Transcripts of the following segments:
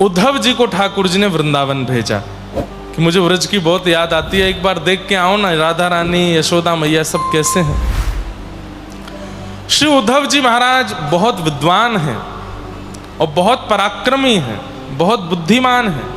उद्धव जी को ठाकुर जी ने वृंदावन भेजा कि मुझे व्रज की बहुत याद आती है, एक बार देख के आओ ना, राधा रानी यशोदा मैया सब कैसे हैं। श्री उद्धव जी महाराज बहुत विद्वान हैं और बहुत पराक्रमी हैं, बहुत बुद्धिमान हैं।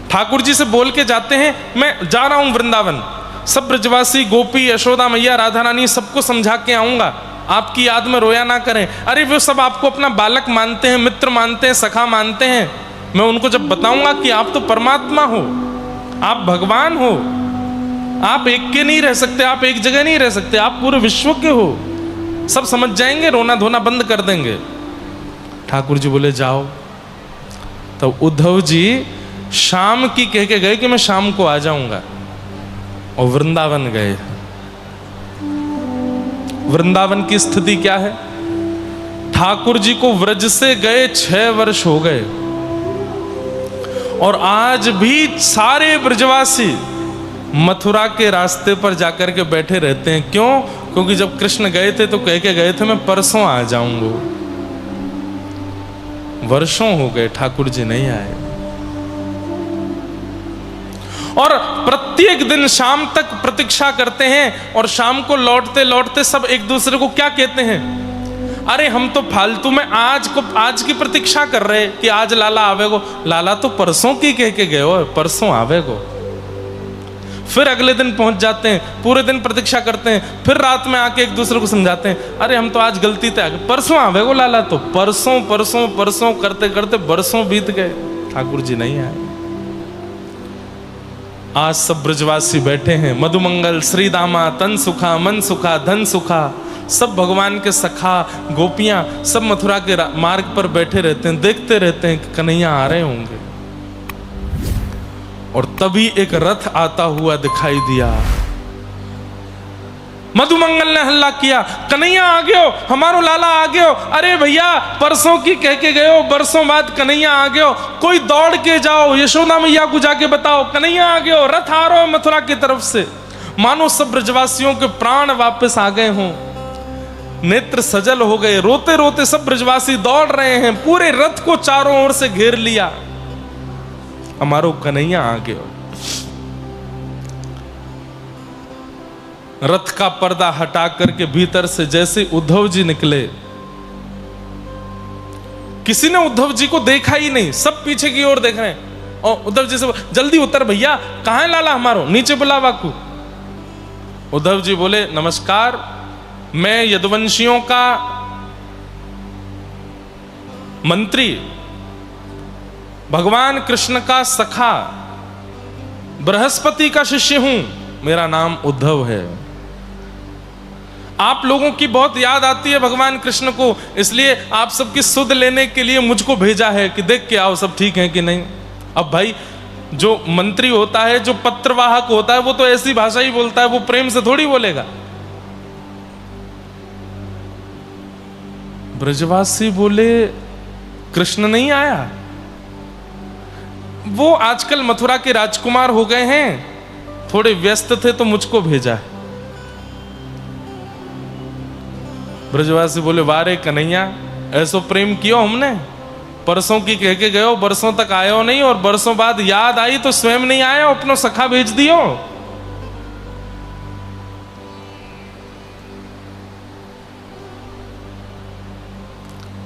ठाकुर जी से बोल के जाते हैं, मैं जा रहा हूं वृंदावन, सब ब्रजवासी गोपी यशोदा मैया राधा रानी सबको समझा के आऊंगा, आपकी याद में रोया ना करें। अरे वो सब आपको अपना बालक मानते हैं, मित्र मानते हैं, सखा मानते हैं। मैं उनको जब बताऊंगा कि आप तो परमात्मा हो, आप भगवान हो, आप एक के नहीं रह सकते, आप एक जगह नहीं रह सकते, आप पूरे विश्व के हो, सब समझ जाएंगे, रोना धोना बंद कर देंगे। ठाकुर जी बोले जाओ। तो उद्धव जी शाम की कह के गए कि मैं शाम को आ जाऊंगा, और वृंदावन गए। वृंदावन की स्थिति क्या है? ठाकुर जी को व्रज से गए 6 वर्ष हो गए, और आज भी सारे ब्रजवासी मथुरा के रास्ते पर जाकर के बैठे रहते हैं। क्यों? क्योंकि जब कृष्ण गए थे तो कह के गए थे मैं परसों आ जाऊंगा। वर्षों हो गए ठाकुर जी नहीं आए, और प्रत्येक दिन शाम तक प्रतीक्षा करते हैं, और शाम को लौटते लौटते सब एक दूसरे को क्या कहते हैं, अरे हम तो फालतू में आज की प्रतीक्षा कर रहे कि आज लाला आवेगो। लाला तो परसों की कह के गए हो, परसों आवेगो। फिर अगले दिन पहुंच जाते हैं, पूरे दिन प्रतीक्षा करते हैं, फिर रात में आके एक दूसरे को समझाते हैं, अरे हम तो आज गलती से आ गए, परसों आवेगो लाला। तो परसों परसों परसों करते करते बरसों बीत गए, ठाकुर जी नहीं आए। आज सब ब्रजवासी बैठे हैं, मधुमंगल श्री दामा तन सुखा मन सुखा धन सुखा, सब भगवान के सखा गोपियां सब मथुरा के मार्ग पर बैठे रहते हैं, देखते रहते हैं कि कन्हैया आ रहे होंगे। और तभी एक रथ आता हुआ दिखाई दिया। मधुमंगल ने हल्ला किया, कन्हैया आ गए हो, हमारो लाला आ गए हो। अरे भैया परसों की कह के गए हो, बरसों बाद कन्हैया आ गए हो, कोई दौड़ के जाओ, यशोदा मैया को जाके बताओ कन्हैया आ गए हो, रथ आ रहा हो मथुरा की तरफ से। मानो सब ब्रजवासियों के प्राण वापस आ गए हों, नेत्र सजल हो गए, रोते रोते सब ब्रजवासी दौड़ रहे हैं, पूरे रथ को चारों ओर से घेर लिया, हमारो कन्हैया आ गए हो। रथ का पर्दा हटा करके भीतर से जैसे उद्धव जी निकले, किसी ने उद्धव जी को देखा ही नहीं, सब पीछे की ओर देख रहे हैं। और उद्धव जी से जल्दी उतर भैया, कहां है लाला हमारो, नीचे बुलावा को। उद्धव जी बोले नमस्कार, मैं यदुवंशियों का मंत्री, भगवान कृष्ण का सखा, बृहस्पति का शिष्य हूं, मेरा नाम उद्धव है। आप लोगों की बहुत याद आती है भगवान कृष्ण को, इसलिए आप सबकी सुध लेने के लिए मुझको भेजा है कि देख के आओ सब ठीक है कि नहीं। अब भाई जो मंत्री होता है, जो पत्रवाहक होता है, वो तो ऐसी भाषा ही बोलता है, वो प्रेम से थोड़ी बोलेगा। ब्रजवासी बोले कृष्ण नहीं आया, वो आजकल मथुरा के राजकुमार हो गए हैं, थोड़े व्यस्त थे तो मुझको भेजा है। ब्रजवासी बोले वारे कन्हैया, ऐसो प्रेम कियो हमने, परसों की कह के गयो, बरसों तक आयो नहीं, और बरसों बाद याद आई तो स्वयं नहीं आया, अपनो सखा भेज दियो।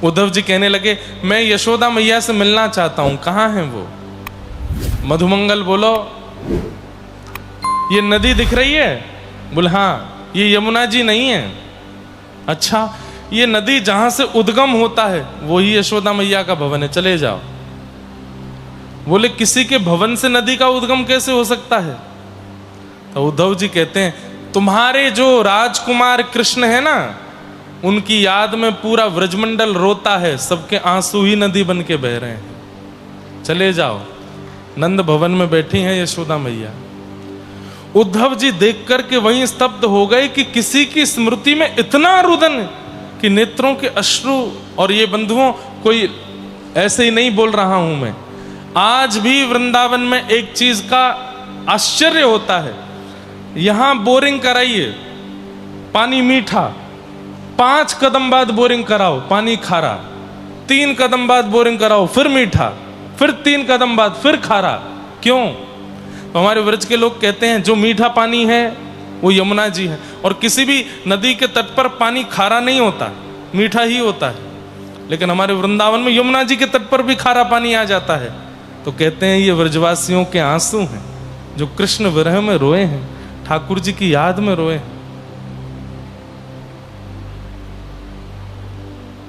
उद्धव जी कहने लगे मैं यशोदा मैया से मिलना चाहता हूं, कहां है वो? मधुमंगल बोलो ये नदी दिख रही है? बोले हाँ, ये यमुना जी नहीं है। अच्छा, ये नदी जहां से उद्गम होता है वही यशोदा मैया का भवन है, चले जाओ। बोले किसी के भवन से नदी का उद्गम कैसे हो सकता है? तो उद्धव जी कहते हैं तुम्हारे जो राजकुमार कृष्ण है ना, उनकी याद में पूरा व्रजमंडल रोता है, सबके आंसू ही नदी बन के बह रहे हैं, चले जाओ। नंद भवन में बैठी हैं यशोदा मैया। उद्धव जी देख करके वहीं स्तब्ध हो गए कि किसी की स्मृति में इतना रुदन कि नेत्रों के अश्रु। और ये बंधुओं, कोई ऐसे ही नहीं बोल रहा हूं मैं, आज भी वृंदावन में एक चीज का आश्चर्य होता है, यहां बोरिंग कराइए, पानी मीठा, 5 कदम बाद बोरिंग कराओ, पानी खारा, 3 कदम बाद बोरिंग कराओ, फिर मीठा, फिर 3 कदम बाद फिर खारा। क्यों? तो हमारे व्रज के लोग कहते हैं जो मीठा पानी है वो यमुना जी है, और किसी भी नदी के तट पर पानी खारा नहीं होता, मीठा ही होता है। लेकिन हमारे वृंदावन में यमुना जी के तट पर भी खारा पानी आ जाता है। तो कहते हैं ये व्रजवासियों के आंसू हैं जो कृष्ण विरह में रोए हैं, ठाकुर जी की याद में रोए हैं।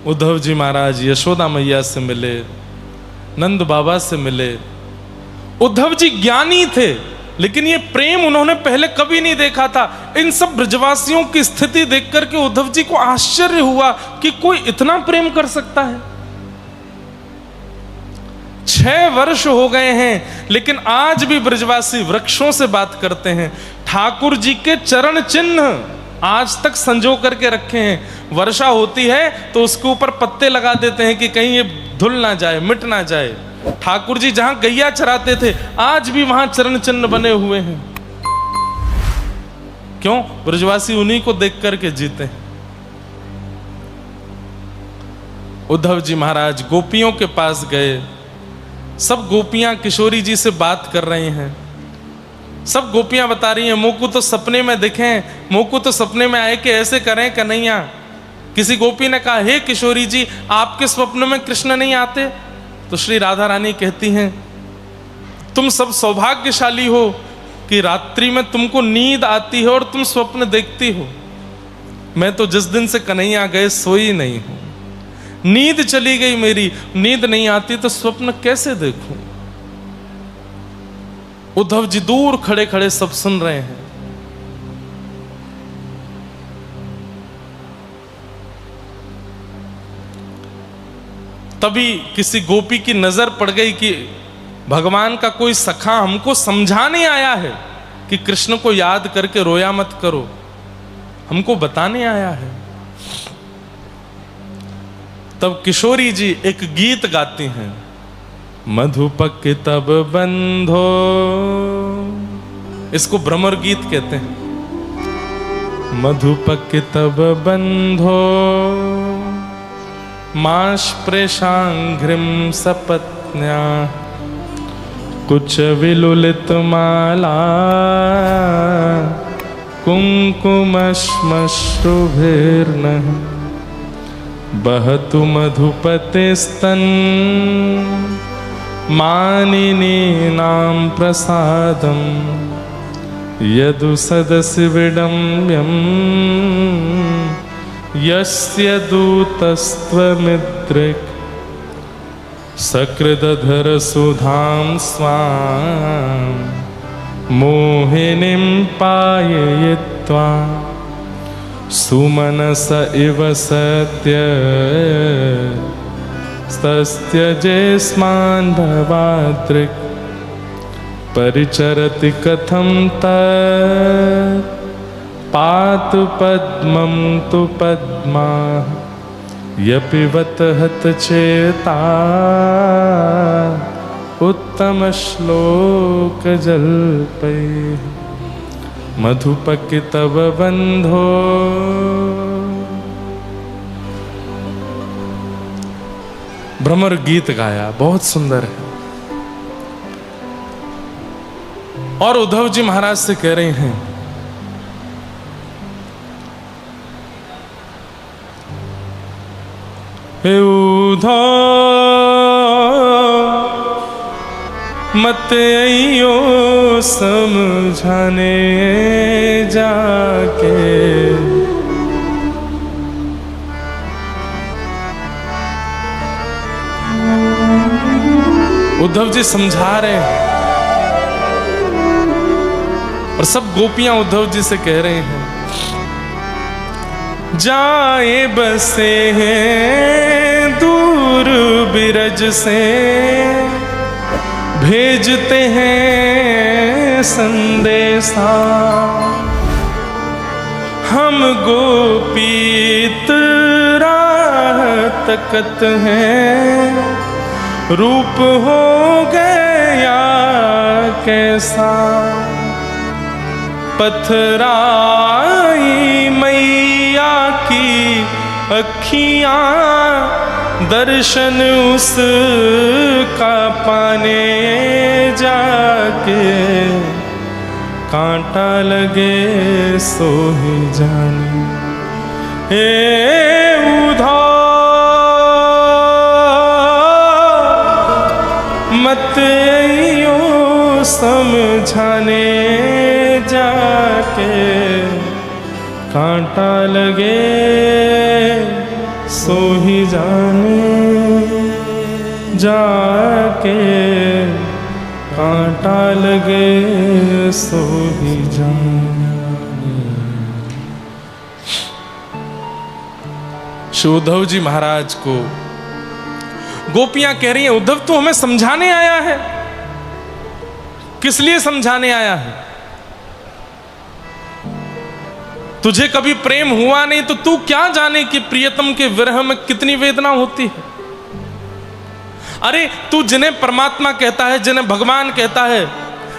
उद्धव जी महाराज यशोदा मैया से मिले, नंद बाबा से मिले। उद्धव जी ज्ञानी थे, लेकिन ये प्रेम उन्होंने पहले कभी नहीं देखा था। इन सब ब्रजवासियों की स्थिति देख करके उद्धव जी को आश्चर्य हुआ कि कोई इतना प्रेम कर सकता है। 6 वर्ष हो गए हैं, लेकिन आज भी ब्रजवासी वृक्षों से बात करते हैं। ठाकुर जी के चरण चिन्ह आज तक संजो करके रखे हैं। वर्षा होती है तो उसके ऊपर पत्ते लगा देते हैं कि कहीं ये धुल ना जाए, मिट ना जाए। ठाकुर जी जहां गैया चराते थे आज भी वहां चरण चिन्ह बने हुए हैं। क्यों? ब्रजवासी उन्हीं को देख करके जीते हैं। उद्धव जी महाराज गोपियों के पास गए। सब गोपियां किशोरी जी से बात कर रही हैं। सब गोपियां बता रही हैं मोकू तो सपने में दिखें, मोकू तो सपने में आए कि ऐसे करें कन्हैया। किसी गोपी ने कहा हे किशोरी जी आपके स्वप्न में कृष्ण नहीं आते? तो श्री राधा रानी कहती हैं तुम सब सौभाग्यशाली हो कि रात्रि में तुमको नींद आती है और तुम स्वप्न देखती हो। मैं तो जिस दिन से कन्हैया गए सोई नहीं हूं, नींद चली गई मेरी, नींद नहीं आती तो स्वप्न कैसे देखूं। उद्धव जी दूर खड़े खड़े सब सुन रहे हैं। तभी किसी गोपी की नजर पड़ गई कि भगवान का कोई सखा हमको समझाने आया है कि कृष्ण को याद करके रोया मत करो, हमको बताने आया है। तब किशोरी जी एक गीत गाती हैं, मधुपक तब बंधो, इसको भ्रमर गीत कहते हैं। मधुपक तब बंधो माश्प्रेषाघ्रिम सपत्न्या कुछ विलुलित माला कुंकुमश्मश्रुभिर्न बहतु मधुपतेस्तन मानिनीनां प्रसादं यदु सदसि विडम्यं यस्य दूतस्त्वमिदृक् सकृदधर सुधां स्वां मोहिनीं पाययित्वा सुमनस इव सत्य तस्त्यजेस्मान् भवादृक् परिचरति कथं तत् पातु पद्मं तु पद्मा यपिबत हतचेता उत्तम श्लोक जल्पै मधुपक तब बंधो। भ्रमर गीत गाया, बहुत सुंदर है। और उद्धव जी महाराज से कह रहे हैं हे उद्धव मत आइयो समझाने जाके, उद्धव जी समझा रहे हैं और सब गोपियां उद्धव जी से कह रहे हैं जाए बसे हैं दूर बिरज से, भेजते हैं संदेशा हम गोपीत राह तकत हैं, रूप हो गया कैसा पथराई मैया की अखियां दर्शन उसका पाने जाके कांटा लगे सो ही जाने। हे उद्धव मत यूं समझाने जाके कांटा लगे सो ही जाने, जाके कांटा लगे सो ही जाने। श्री उद्धव जी महाराज को गोपियां कह रही हैं, उद्धव तू हमें समझाने आया है? किस लिए समझाने आया है? तुझे कभी प्रेम हुआ नहीं तो तू क्या जाने कि प्रियतम के विरह में कितनी वेदना होती है। अरे तू जिन्हें परमात्मा कहता है, जिन्हें भगवान कहता है,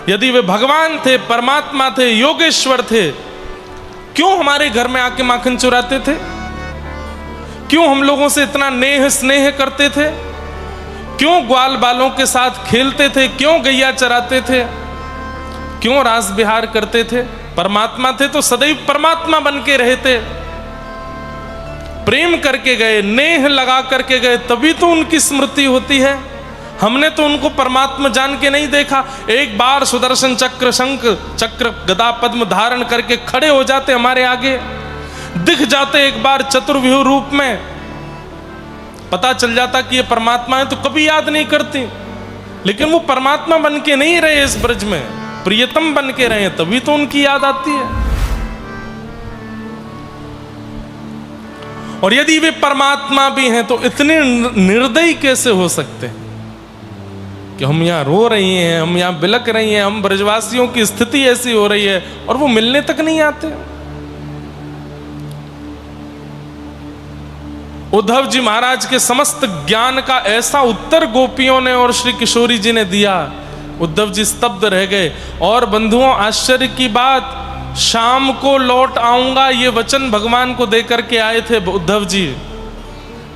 यदि वे भगवान थे, परमात्मा थे, योगेश्वर थे, क्यों हमारे घर में आके माखन चुराते थे? क्यों हम लोगों से इतना नेह स्नेह करते थे? क्यों ग्वाल बालों के साथ खेलते थे? क्यों गैया चराते थे? क्यों रास विहार करते थे? परमात्मा थे तो सदैव परमात्मा बन के रहते। प्रेम करके गए, नेह लगा करके गए, तभी तो उनकी स्मृति होती है। हमने तो उनको परमात्मा जान के नहीं देखा। एक बार सुदर्शन चक्र, शंख चक्र, गदा पद्म धारण करके खड़े हो जाते हमारे आगे, दिख जाते एक बार चतुर्व्यूह रूप में, पता चल जाता कि ये परमात्मा है, तो कभी याद नहीं करती। लेकिन वो परमात्मा बन के नहीं रहे इस ब्रज में, प्रियतम बन के रहे, तभी तो उनकी याद आती है। और यदि वे परमात्मा भी हैं तो इतने निर्दयी कैसे हो सकते हैं कि हम यहां रो रही हैं, हम यहां बिलक रही हैं, हम ब्रजवासियों की स्थिति ऐसी हो रही है और वो मिलने तक नहीं आते। उद्धव जी महाराज के समस्त ज्ञान का ऐसा उत्तर गोपियों ने और श्री किशोरी जी ने दिया, उद्धव जी स्तब्ध रह गए। और बंधुओं, आश्चर्य की बात, शाम को लौट आऊंगा ये वचन भगवान को देकर के आए थे उद्धव जी।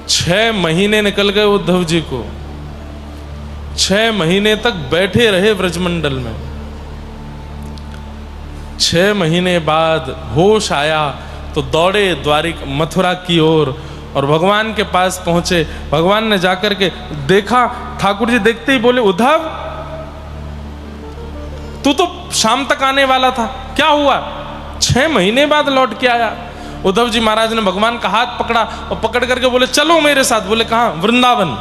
6 महीने निकल गए उद्धव जी को, 6 महीने तक बैठे रहे ब्रजमंडल में। 6 महीने बाद होश आया तो दौड़े द्वारिका मथुरा की ओर और भगवान के पास पहुंचे। भगवान ने जाकर के देखा, ठाकुर जी देखते ही बोले, उद्धव तू तो शाम तक आने वाला था, क्या हुआ? 6 महीने बाद लौट के आया। उद्धव जी महाराज ने भगवान का हाथ पकड़ा और पकड़ करके बोले, चलो मेरे साथ। बोले, कहाँ? वृंदावन।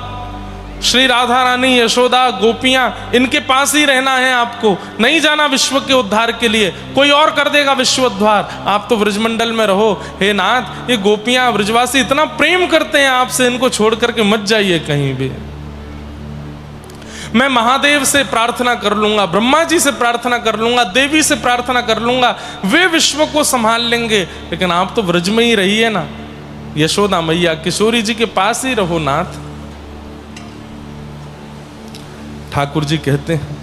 श्री राधा रानी, यशोदा, गोपियां, इनके पास ही रहना है आपको, नहीं जाना विश्व के उद्धार के लिए, कोई और कर देगा विश्व उद्धार, आप तो ब्रजमंडल में रहो। हे नाथ, ये गोपियां, ब्रजवासी इतना प्रेम करते हैं आपसे, इनको छोड़ करके मत जाइए कहीं भी। मैं महादेव से प्रार्थना कर लूंगा, ब्रह्मा जी से प्रार्थना कर लूंगा, देवी से प्रार्थना कर लूंगा, वे विश्व को संभाल लेंगे, लेकिन आप तो ब्रज में ही रहिए ना। यशोदा मैया, किशोरी जी के पास ही रहो नाथ। ठाकुर जी कहते हैं,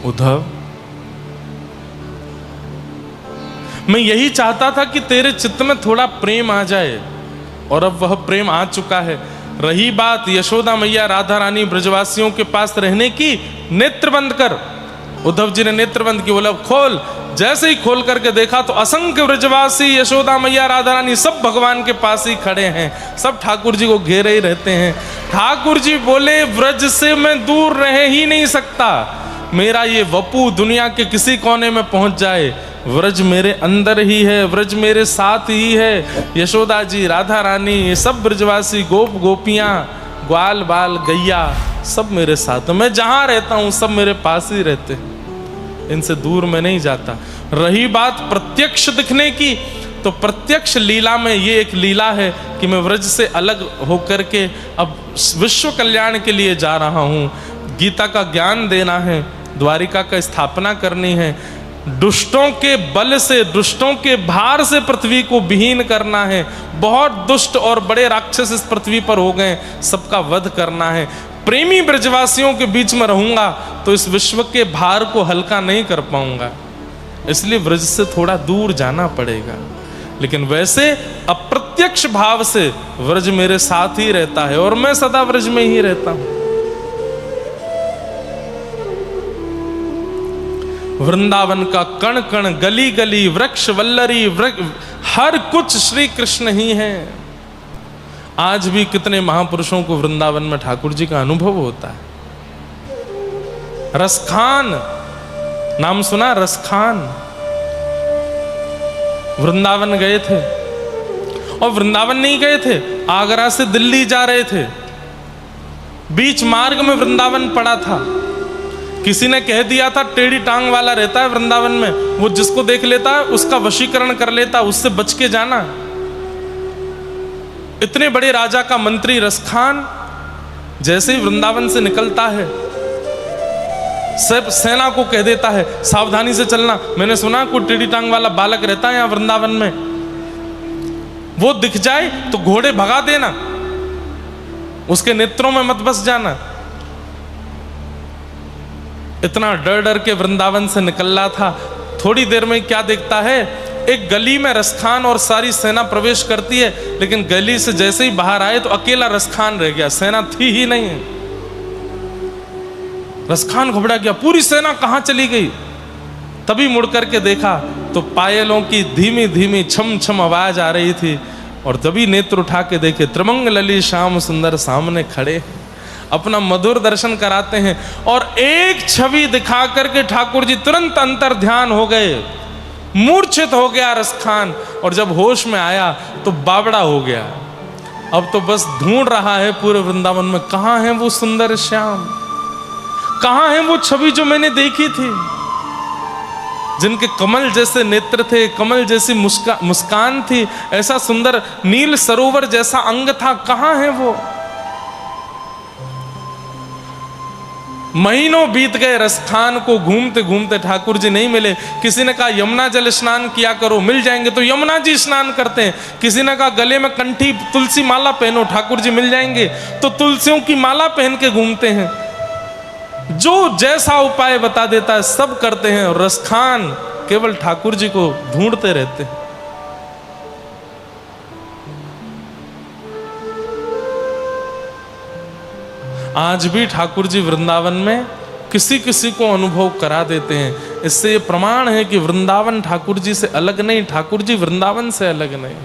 उद्धव मैं यही चाहता था कि तेरे चित्त में थोड़ा प्रेम आ जाए, और अब वह प्रेम आ चुका है। रही बात यशोदा मैया, राधा रानी, ब्रजवासियों के पास रहने की, नेत्र बंद कर। उद्धव जी ने नेत्र बंद की, बोला खोल। जैसे ही खोल करके देखा तो असंख्य ब्रजवासी, यशोदा मैया, राधा रानी सब भगवान के पास ही खड़े हैं, सब ठाकुर जी को घेरे ही रहते हैं। ठाकुर जी बोले, व्रज से मैं दूर रह ही नहीं सकता, मेरा ये वपू दुनिया के किसी कोने में पहुंच जाए, व्रज मेरे अंदर ही है, व्रज मेरे साथ ही है। यशोदा जी, राधा रानी, ये सब ब्रजवासी, गोप गोपियां, ग्वाल बाल, गैया, सब मेरे साथ। मैं जहां रहता हूं सब मेरे पास ही रहते हैं, इनसे दूर मैं नहीं जाता। रही बात प्रत्यक्ष दिखने की, तो प्रत्यक्ष लीला में ये एक लीला है कि मैं व्रज से अलग होकर के अब विश्व कल्याण के लिए जा रहा हूँ। गीता का ज्ञान देना है, द्वारिका का स्थापना करनी है, दुष्टों के बल से, दुष्टों के भार से पृथ्वी को विहीन करना है। बहुत दुष्ट और बड़े राक्षस इस पृथ्वी पर हो गए, सबका वध करना है। प्रेमी ब्रजवासियों के बीच में रहूंगा तो इस विश्व के भार को हल्का नहीं कर पाऊंगा, इसलिए ब्रज से थोड़ा दूर जाना पड़ेगा। लेकिन वैसे अप्रत्यक्ष प्रत्यक्ष भाव से व्रज मेरे साथ ही रहता है और मैं सदा व्रज में ही रहता हूं। वृंदावन का कण कण, गली गली, वृक्ष वल्लरी, हर कुछ श्री कृष्ण ही है। आज भी कितने महापुरुषों को वृंदावन में ठाकुर जी का अनुभव होता है। रसखान नाम सुना? रसखान वृंदावन गए थे, और वृंदावन नहीं गए थे, आगरा से दिल्ली जा रहे थे, बीच मार्ग में वृंदावन पड़ा था। किसी ने कह दिया था टेढ़ी टांग वाला रहता है वृंदावन में, वो जिसको देख लेता है उसका वशीकरण कर लेता, उससे बच के जाना। इतने बड़े राजा का मंत्री रसखान जैसे ही वृंदावन से निकलता है, सब सेना को कह देता है सावधानी से चलना। मैंने सुना कोई टेढ़ी टांग वाला बालक रहता है यहां वृंदावन में, वो दिख जाए तो घोड़े भगा देना, उसके नेत्रों में मत बस जाना। इतना डर डर के वृंदावन से निकल रहा था। थोड़ी देर में क्या देखता है, एक गली में रसखान और सारी सेना प्रवेश करती है, लेकिन गली से जैसे ही बाहर आए तो अकेला रसखान रह गया, सेना थी ही नहीं। रसखान घबरा गया, पूरी सेना कहां चली गई? तभी मुड़ करके देखा तो पायलों की धीमी धीमी छम छम आवाज आ रही थी, और तभी नेत्र उठा के देखे त्रिमंग लली श्याम सुंदर सामने खड़े, अपना मधुर दर्शन कराते हैं। और एक छवि दिखा करके ठाकुर जी तुरंत अंतर ध्यान हो गए, मूर्छित हो गया रसखान, और जब होश में आया तो बावड़ा हो गया। अब तो बस ढूंढ रहा है पूरे वृंदावन में, कहां है वो सुंदर श्याम, कहां है वो छवि जो मैंने देखी थी, जिनके कमल जैसे नेत्र थे, कमल जैसी मुस्कान थी, ऐसा सुंदर नील सरोवर जैसा अंग था, कहां है वो? महीनों बीत गए, रसखान को घूमते घूमते ठाकुर जी नहीं मिले। किसी ने कहा यमुना जल स्नान किया करो, मिल जाएंगे, तो यमुना जी स्नान करते हैं। किसी ने कहा गले में कंठी तुलसी माला पहनो, ठाकुर जी मिल जाएंगे, तो तुलसियों की माला पहन के घूमते हैं। जो जैसा उपाय बता देता है सब करते हैं, और रसखान केवल ठाकुर जी को ढूंढते रहते हैं। आज भी ठाकुर जी वृंदावन में किसी किसी को अनुभव करा देते हैं। इससे ये प्रमाण है कि वृंदावन ठाकुर जी से अलग नहीं, ठाकुर जी वृंदावन से अलग नहीं,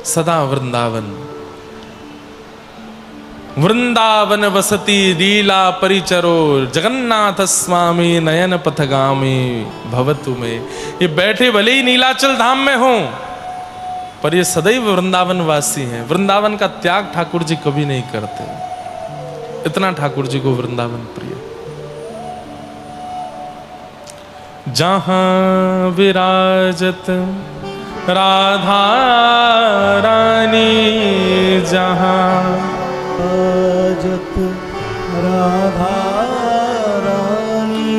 सदा वृंदावन। वृंदावन वसती लीला परिचरो, जगन्नाथ स्वामी नयन पथगामी भवतु में। ये बैठे भले ही नीलाचल धाम में हो, पर ये सदैव वृंदावन वासी हैं। वृंदावन का त्याग ठाकुर जी कभी नहीं करते, इतना ठाकुर जी को वृंदावन प्रिय। जहां विराजत राधा रानी, जहां विराजत राधा रानी,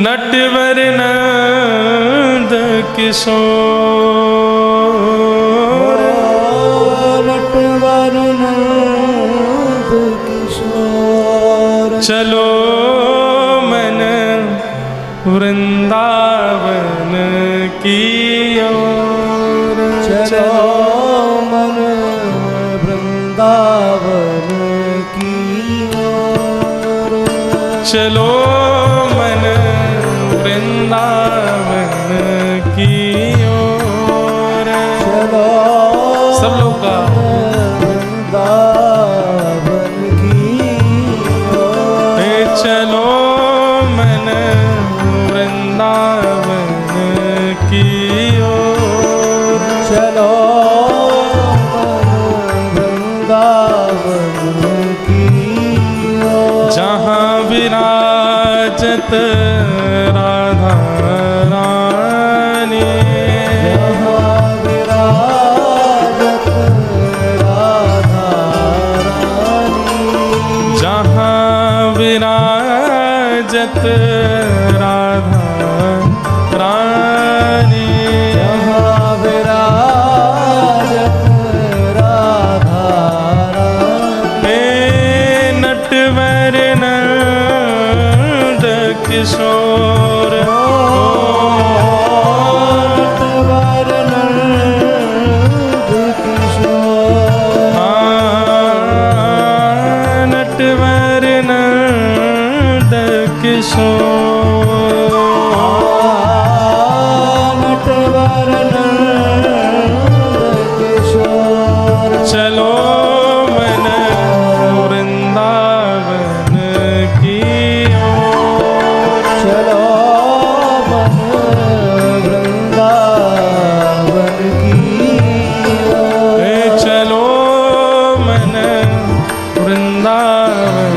नटवर नंद किशोर, चलो मन वृंदावन की ओर, चलो मन वृंदावन की ओर, चलो मन वृंदावन की ओर, चलो सब लोग का चलो मन वृंदावन की ओर, चलो वृंदावन की ओर, जहां विराजत राधा रानी, जहां विराजत राधा रानी, जहां विराजत राधा रानी, जहां विराजत राधा रानी, हे नटवर नंद किशोर, नटवर नंद किशोर। नटवर नंद किशोर चलो मन वृंदावन की ओर। चलो मन वृंदावन की ओर। चलो मन वृंदावन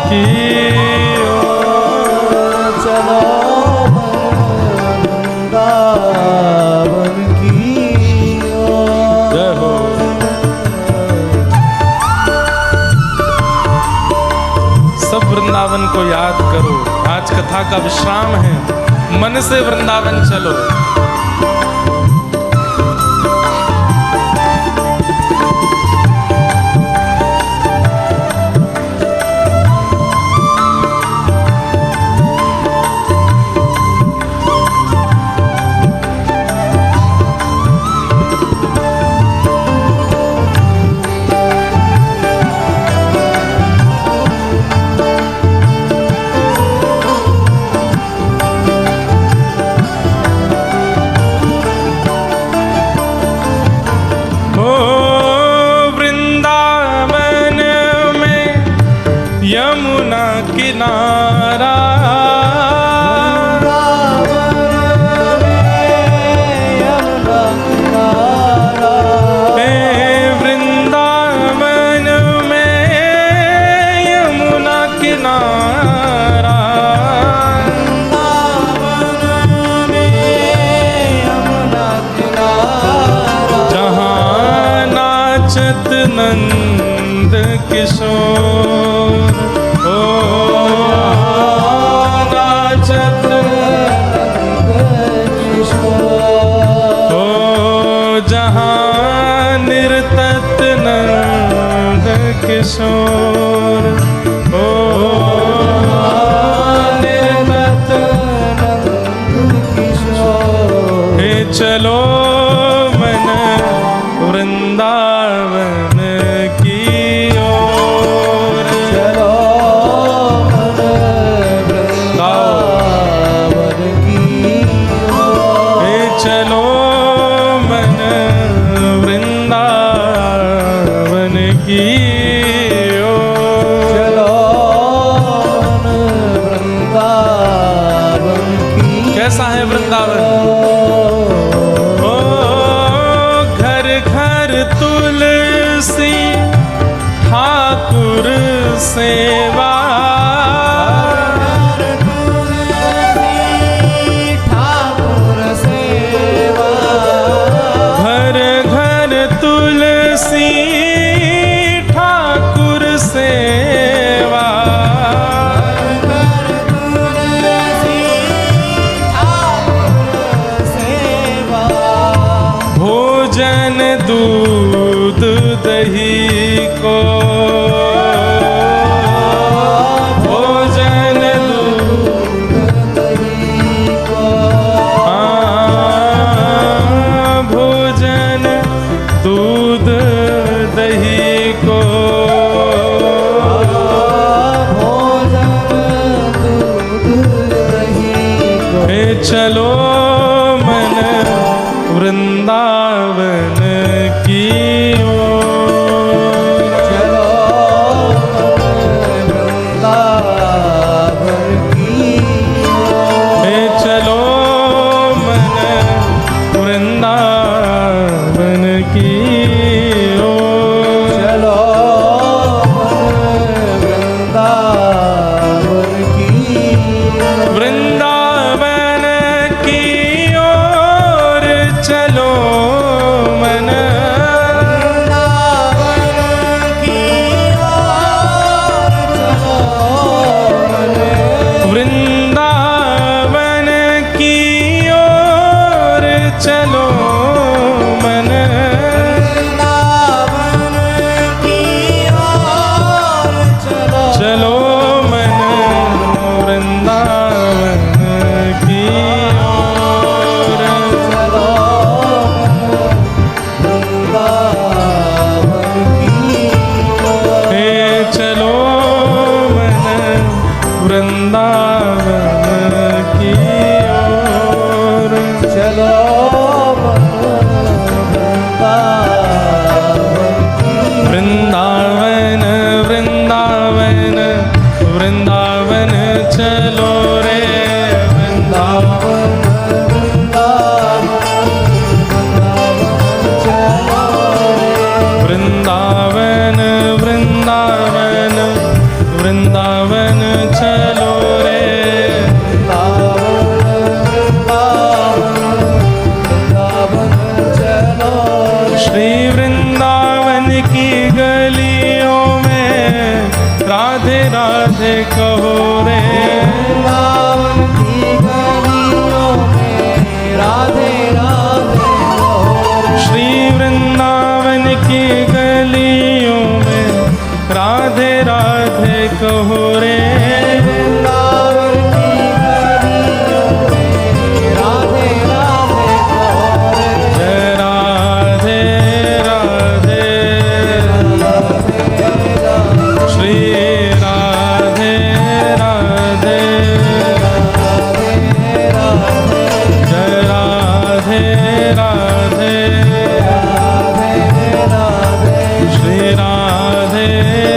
की ओर। चलो वृंदावन की ओर। जय हो। सब वृंदावन को याद करो। आज कथा का विश्राम है, मन से वृंदावन चलो। ओ वृंदावन में यमुना किनारा, हे वृंदावन में यमुना किनारा, जहाँ नाचत नंद किशोर। ओ नाचत ओ जहाँ निर्तत नंद किशोर। ओ निर्तत हे चलो मन वृंदावन की ओर। चलो मन वृंदावन की ओर। हे चलो मन वृंदावन की ओर। चलो मन वृंदावन की कैसा है वृंदावन? ओ घर घर तुलसी ठाकुर सेवा, ठाकुर सेवा। घर घर तुलसी ठाकुर सेवा, भोजन दूध दही को, भोजन दूध भोजन दूध दही को, हे चलो मन वृंदावन की ओर। चलो वृंदावन की ओर। हे चलो मन वृंदावन की ओर। चलो वृंदावन की ओर। वृंदावन की ओर चलो मन, वृंदावन की वृंदावन की ओर ओर चलो। चलो मन, वृंदावन की ओर चलो। चलो मन वृंदावन की ओर। चलो वृंदावन की ओर। हे चलो मन वृंदावन चलो रे वृंदावन वृंदावन वृंदावन वृंदावन चलो रे श्री वृंदावन की गलियों में राधे राधे कहो रे वृंदावन की गलियों में राधे राधे श्री वृंदावन की गलियों में राधे राधे कहो रे वृंदावन की गलियों में राधे राधे कहो रे जय राधे राधे श्री राधे राधे जय राधे राधे श्री राधे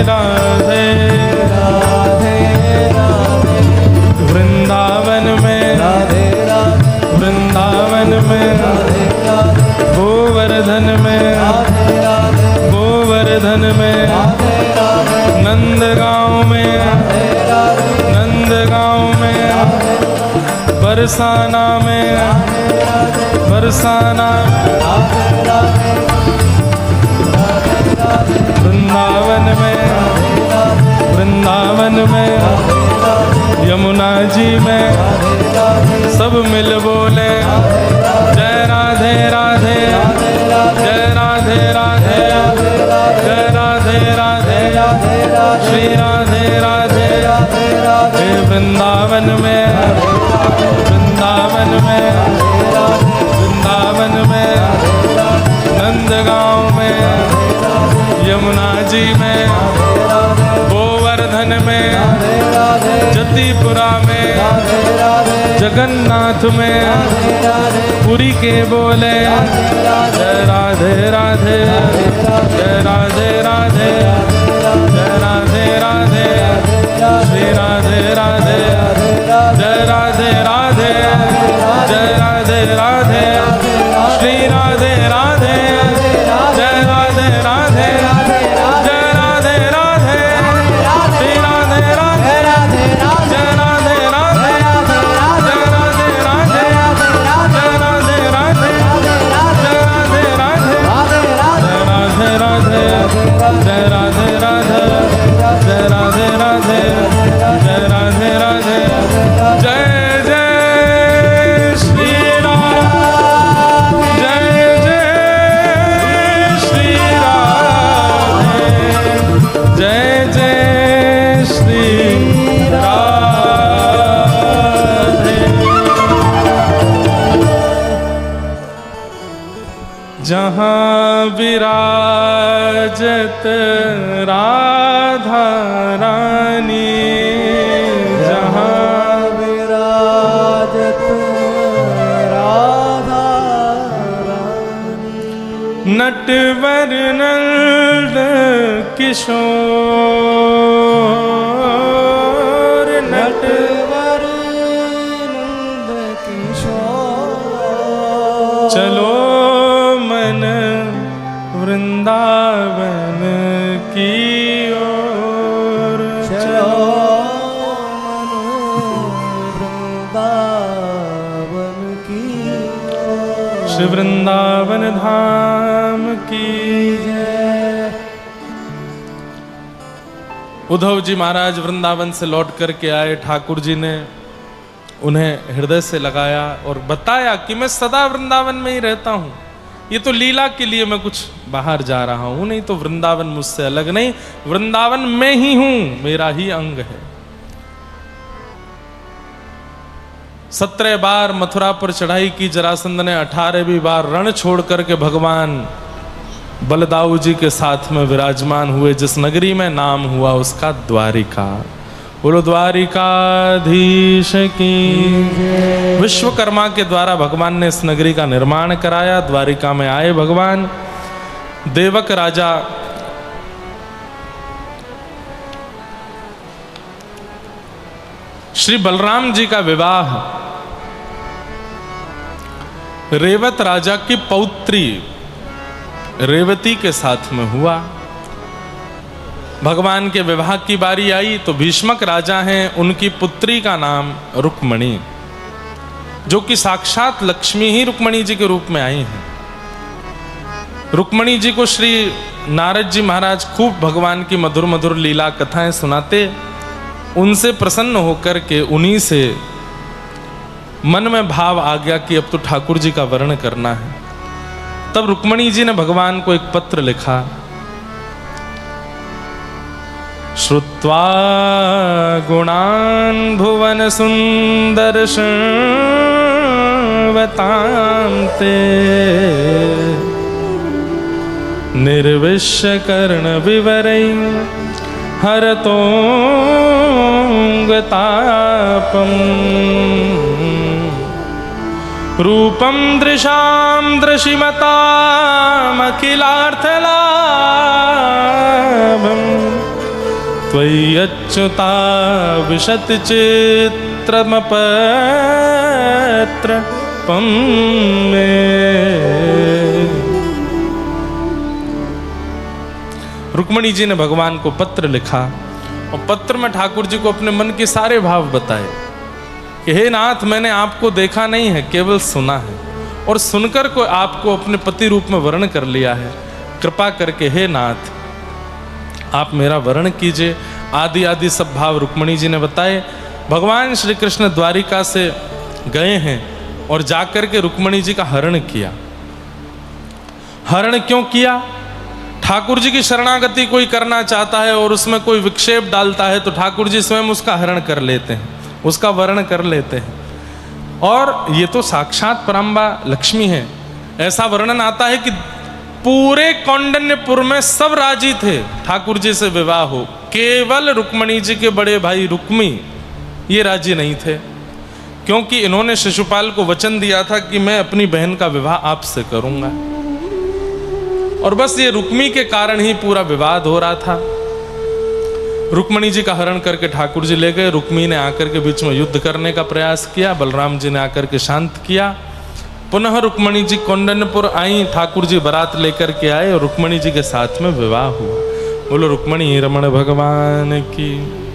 राधे वृंदावन में वृंदावन में गोवर्धन में गोवर्धन में नंदगांव में नंदगांव में बरसाना में बरसाना वृंदावन में वृंदावन में यमुना जी में सब मिल बोले जय राधे राधे जय राधे राधे जय राधे राधे श्री राधे राधे हे वृंदावन में वृंदावन में वृंदावन में नंदगांव में यमुना जी में गोवर्धन में जतिपुरा में जगन्नाथ में पुरी के बोले जय राधे राधे जय राधे राधे जय राधे राधे श्री राधे राधे जय राधे राधे जय राधे राधे श्री राधे राधे जय राधे राधे जय राधे राधे श्री राधे राधे जय राधे राधे जय राधे राधे जय राधे राधे जय राधे राधे जय राधे राधे जय राधे राधे जय राधे राधे जय राधे राधे जय जय श्री राम जय जय श्री राधे जय जय श्री राधे जहाँ विराजत राधा रानी जहाँ विराजत राधा रानी नटवर नंद किशोर नटवर नंद किशोर चलो मन वृंदावन की ओर चलो मन वृंदावन की ओर। श्री वृंदावन धाम की जय। उद्धव जी महाराज वृंदावन से लौट करके आए। ठाकुर जी ने उन्हें हृदय से लगाया और बताया कि मैं सदा वृंदावन में ही रहता हूं। ये तो लीला के लिए मैं कुछ बाहर जा रहा हूं, नहीं तो वृंदावन मुझसे अलग नहीं, वृंदावन में ही हूं, मेरा ही अंग है। 17 बार मथुरा पर चढ़ाई की जरासंध ने, 18वीं बार रण छोड़ करके भगवान बलदाऊ जी के साथ में विराजमान हुए। जिस नगरी में नाम हुआ उसका द्वारिका। बोलो द्वारिकाधीश की। विश्वकर्मा के द्वारा भगवान ने इस नगरी का निर्माण कराया। द्वारिका में आए भगवान। देवक राजा श्री बलराम जी का विवाह रेवत राजा की पौत्री रेवती के साथ में हुआ। भगवान के विवाह की बारी आई तो भीष्मक राजा हैं, उनकी पुत्री का नाम रुक्मणी, जो कि साक्षात लक्ष्मी ही रुक्मणी जी के रूप में आई हैं। रुक्मणी जी को श्री नारद जी महाराज खूब भगवान की मधुर मधुर लीला कथाएं सुनाते। उनसे प्रसन्न होकर के उन्हीं से मन में भाव आ गया कि अब तो ठाकुर जी का वर्ण करना है। तब रुक्मणी जी ने भगवान को एक पत्र लिखा। श्रुत्वा गुणान् भुवन सुंदर बताते निर्विश्य कर्ण विवरै हरतोंगतापम् रूपं दृशां दृशिमतामखिलार्थलाभम् त्वय्यच्युता विशतचित्रमपत्रपं मे। रुक्मणी जी ने भगवान को पत्र लिखा और पत्र में ठाकुर जी को अपने मन के सारे भाव बताए कि हे नाथ, मैंने आपको देखा नहीं है, केवल सुना है, और सुनकर को आपको अपने पति रूप में वर्ण कर लिया है। कृपा करके हे नाथ, आप मेरा वर्ण कीजिए। आदि आदि सब भाव रुक्मणी जी ने बताए। भगवान श्री कृष्ण द्वारिका से गए हैं और जाकर के रुक्मणी जी का हरण किया। हरण क्यों किया? ठाकुर जी की शरणागति कोई करना चाहता है और उसमें कोई विक्षेप डालता है तो ठाकुर जी स्वयं उसका हरण कर लेते हैं, उसका वर्ण कर लेते हैं। और ये तो साक्षात परम्बा लक्ष्मी है। ऐसा वर्णन आता है कि पूरे कौंडिन्यपुर में सब राजी थे ठाकुर जी से विवाह हो, केवल रुक्मणी जी के बड़े भाई रुक्मी ये राजी नहीं थे, क्योंकि इन्होंने शिशुपाल को वचन दिया था कि मैं अपनी बहन का विवाह आपसे करूंगा। और बस ये रुक्मी के कारण ही पूरा विवाद हो रहा था। रुक्मणी जी का हरण करके ठाकुर जी ले गए। रुक्मी ने आकर के बीच में युद्ध करने का प्रयास किया, बलराम जी ने आकर के शांत किया। पुनः रुक्मणी जी कौंडिन्यपुर आई, ठाकुर जी बारात लेकर के आए और रुक्मणी जी के साथ में विवाह हुआ। बोलो रुक्मणी रमण भगवान की।